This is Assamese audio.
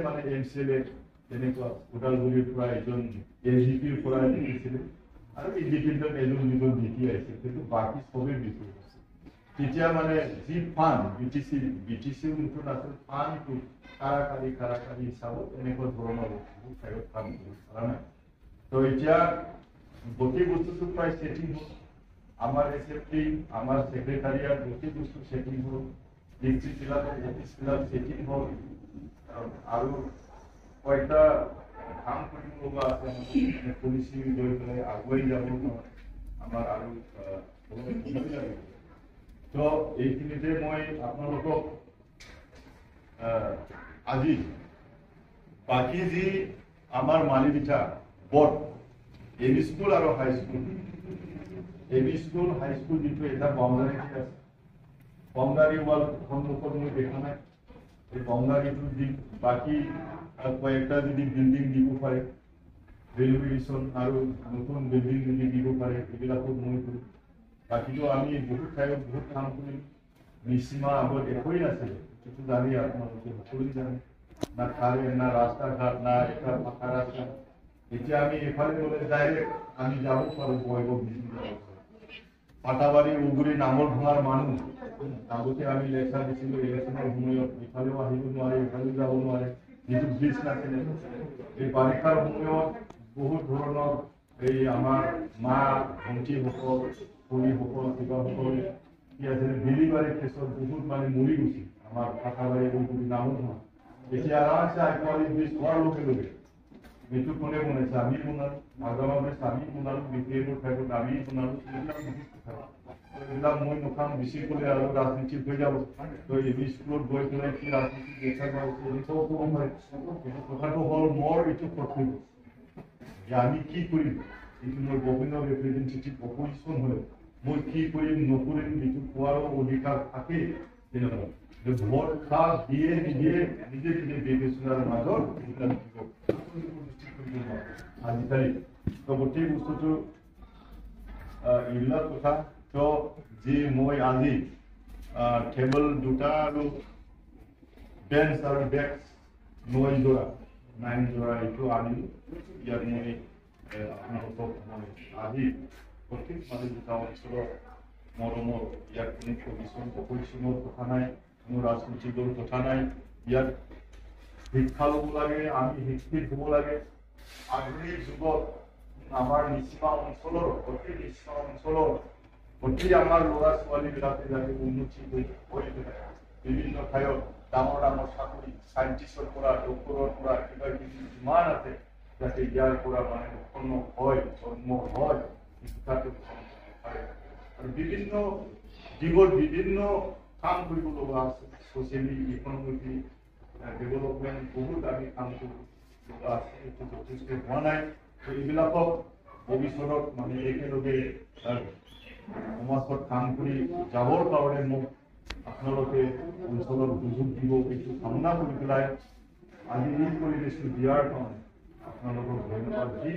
মানে এমচিএলএ তেনেকুৱা ওদালগুৰিৰ পৰা এজন এজিপিৰ পৰা দেখিছিলে আৰু ইণ্ডিপেণ্ডেণ্ট এজন দুজন জিকি আহিছিল কিন্তু বাকী চবেই বিক্ৰী হৈছে তেতিয়া মানে যি ফাণ্ড বিটিচিৰ মুঠত আছিল ফাণ্ডটো কাৰাকাৰী হিচাপত এনেকুৱা ধৰণৰ বহুত ঠাইত কাম কৰা নাই তো এতিয়া গোটেই বস্তুটো প্ৰায় ছেটিং হ'ল আমাৰ এসএফটি আমাৰ সেক্ৰেটাৰিয়াট গোটেই বস্তু সেটিং হল ডিস্ট্ৰিক্ট বিলাকৰ অফিসবিলাক সেটিং হল আৰু কয়টা কাম কৰিব লগা আছে পলিচি লৈ পেলাই আগুৱাই যাব আমাৰ আৰু তো এইখিনিতে মই আপোনালোকক আজি বাকী যি আমাৰ মালিবিঠা বৰ্ড এমই স্কুল আৰু হাই স্কুল এমই স্কুল হাই স্কুল যিটো এটা বাউণ্ডাৰী আছে বাউণ্ডাৰী ৱাল সন্মুখত মই দেখা নাই এই বাউণ্ডাৰীটো দি বাকী কয়েকটা যদি বিল্ডিং দিব পাৰে ৰেলৱেশ্যন আৰু নতুন বিল্ডিং যদি দিব পাৰে এইবিলাকত মই কৰিম বাকীটো আমি বহুত ঠাইত বহুত কাম কৰিম নিসীমা আগত একোৱেই নাছিলে সেইটো জানি আপোনালোকে সকলোৱে জানে না খালে না ৰাস্তা ঘাট না এটা পাকা ৰাস্তা এতিয়া আমি এফালে গ'লে ডাইৰেক্ট আমি যাব পাৰোঁ বৈভৱ পাটাবাৰী উগুৰি নাঙল ভঙাৰ মানুহ আগতে আমি লেখা দিছিলোঁ ইলেকশ্যনৰ সময়ত ইফালেও আহিব নোৱাৰে ইফালেও যাব নোৱাৰে যিটো ব্ৰিজ নাছিলে এই বাৰিষাৰ সময়ত বহুত ধৰণৰ এই আমাৰ মা ভণ্টিসকল খুৰীসকল কিবাসকল কি আছিলে ডেলিভাৰী কেছত বহুত মানে মৰি গৈছিল আমাৰ পাটাবাৰী উগুৰি নাঙল ভঙা এতিয়া আৰামছে আইপুৱালি ব্ৰিজ হোৱাৰ লগে লগে এইটো কোনে বনাইছে আমি বনালো আগামী আমি বনালো বিপিএফৰ ঠাইত আমি বনালো এইবিলাক মই নখাম বেছি ক'লে আৰু ৰাজনীতি হৈ যাব তো এমই স্কুলত গৈ পেলাই কি ৰাজনীতি দেখা পাইছে এনেকুৱাও ক'ব পাৰে কিন্তু কথাটো হ'ল মোৰ এইটো কৰ্তব্য যে আমি কি কৰিম এইটো মই গভৰ্ণৰ ৰিপ্ৰেজেণ্টেটিভ অপজিশ্যন হ'লে মই কি কৰিম নকৰিম এইটো কোৱাৰো অধিকাৰ থাকেই তেনেকুৱা ভোট খাস দিয়ে নিদিয়ে নিজে নিজে বিবেচনাৰ মাজত আজিকালি তো গোটেই বস্তুটো এইবিলাক কথা তো যি মই আজি টেবল দুটা আৰু বেঞ্চ আৰু ডেস্ক 9 যোৰা এইটো আনিলোঁ ইয়াত মই আপোনালোকক মই আজি প্ৰত্যেক মানে দুটা অঞ্চলৰ মৰমৰ ইয়াত কোনো অপজিশ্যনৰ কথা নাই কোনো ৰাজনৈতিক দল কথা নাই ইয়াত শিক্ষা ল'ব লাগে আমি শিক্ষিত হ'ব লাগে আধুনিক যুগত আমাৰ নিচিমা অঞ্চলৰ অতি আমাৰ ল'ৰা ছোৱালীবিলাকে যাতে উন্নতি কৰি বিভিন্ন ঠাইত ডাঙৰ ডাঙৰ চাকৰি চাইণ্টিষ্টৰ পৰা ডক্টৰৰ পৰা কিবা কিবি যিমান আছে যাতে ইয়াৰ পৰা মানে উৎপন্ন হয় জন্ম হয় শিক্ষাটো আৰু বিভিন্ন দিশত বিভিন্ন কাম কৰিব লগা আছে ছ'চিয়েলি ইকনমিকলি ডেভেলপমেণ্ট বহুত আমি কাম কৰিব লগা আছে এইটো যথেষ্ট হোৱা নাই এইবিলাকক ভৱিষ্যতত মানে একেলগে সমাজত কাম কৰি যাবৰ কাৰণে মোক আপোনালোকে অঞ্চলৰ সুযোগ দিব এইটো কামনা কৰি পেলাই আজি এই পৰিৱেশটো দিয়াৰ কাৰণে আপোনালোকক ধন্যবাদ দি